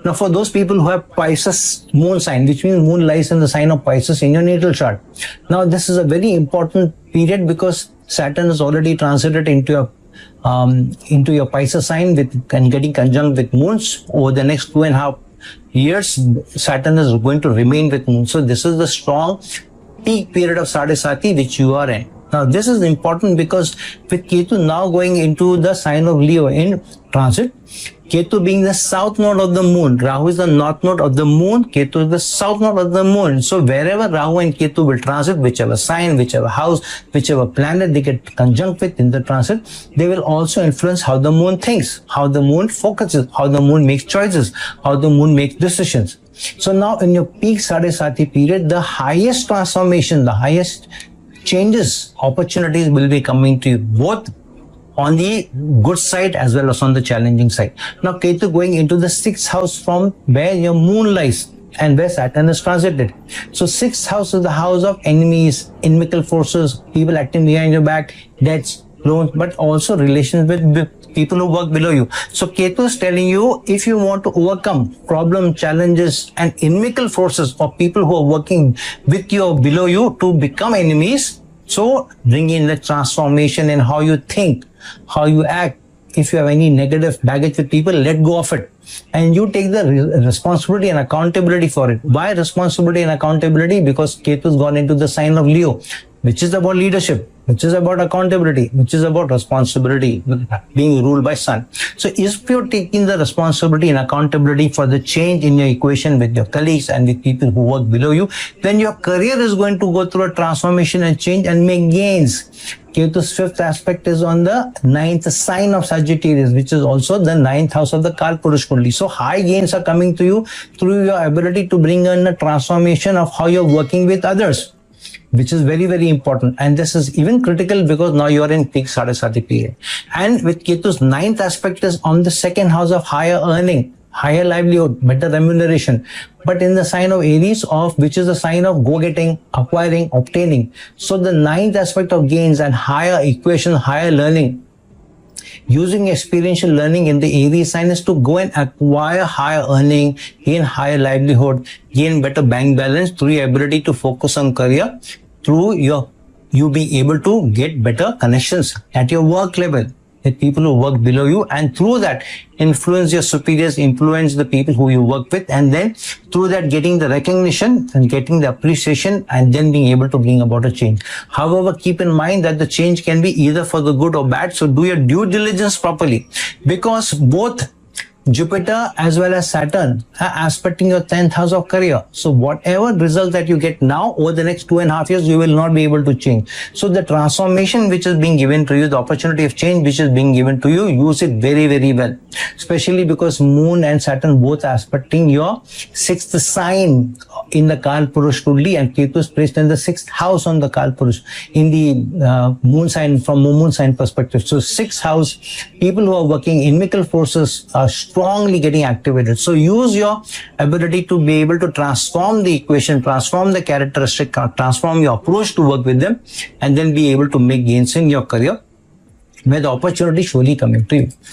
Now, for those people who have Pisces moon sign, which means moon lies in the sign of Pisces in your natal chart. Now, this is a very important period because Saturn is already transited into your Pisces sign and getting conjunct with moons. Over the next 2.5 years, Saturn is going to remain with moon. So this is the strong peak period of Sadesati which you are in. Now this is important because with Ketu now going into the sign of Leo in transit, Ketu being the south node of the moon, Rahu is the north node of the moon, Ketu is the south node of the moon. So wherever Rahu and Ketu will transit, whichever sign, whichever house, whichever planet they get conjunct with in the transit, they will also influence how the moon thinks, how the moon focuses, how the moon makes choices, how the moon makes decisions. So now in your peak Sadesati period, the highest transformation, the highest changes, opportunities will be coming to you, both on the good side as well as on the challenging side. Now Ketu going into the 6th house from where your moon lies and where Saturn is transited. So 6th house is the house of enemies, inimical forces, people acting behind your back, debts, loans, but also relations with people who work below you. So Ketu is telling you, if you want to overcome problem, challenges and inimical forces of people who are working with you or below you to become enemies, so bring in the transformation in how you think, how you act. If you have any negative baggage with people, let go of it. And you take the responsibility and accountability for it. Why responsibility and accountability? Because Ketu has gone into the sign of Leo, which is about leadership, which is about accountability, which is about responsibility, being ruled by Sun. So if you're taking the responsibility and accountability for the change in your equation with your colleagues and with people who work below you, then your career is going to go through a transformation and change and make gains. Ketu's 5th aspect is on the 9th sign of Sagittarius, which is also the 9th house of the Kalpurush Kundli. So high gains are coming to you through your ability to bring in a transformation of how you're working with others, which is very, very important. And this is even critical because now you are in peak Sadesati period. And with Ketu's 9th aspect is on the 2nd house of higher earning, higher livelihood, better remuneration, but in the sign of Aries, which is a sign of go-getting, acquiring, obtaining. So the 9th aspect of gains and higher equation, higher learning, using experiential learning in the Aries sign is to go and acquire higher earning, gain higher livelihood, gain better bank balance through your ability to focus on career, through you being able to get better connections at your work level with people who work below you, and through that influence your superiors, influence the people who you work with, and then through that getting the recognition and getting the appreciation and then being able to bring about a change. However, keep in mind that the change can be either for the good or bad, so do your due diligence properly, because both Jupiter as well as Saturn are aspecting your 10th house of career. So whatever result that you get now, over the next 2.5 years, you will not be able to change. So the transformation which is being given to you, the opportunity of change which is being given to you, use it very, very well. Especially because Moon and Saturn both aspecting your 6th sign in the Kalpurush Kundli, and Ketu is placed in the 6th house on the Kalpurush in the moon sign, from moon sign perspective. So 6th house, people who are working inimical forces are strongly getting activated. So use your ability to be able to transform the equation, transform the characteristic, transform your approach to work with them, and then be able to make gains in your career, where the opportunity surely coming to you.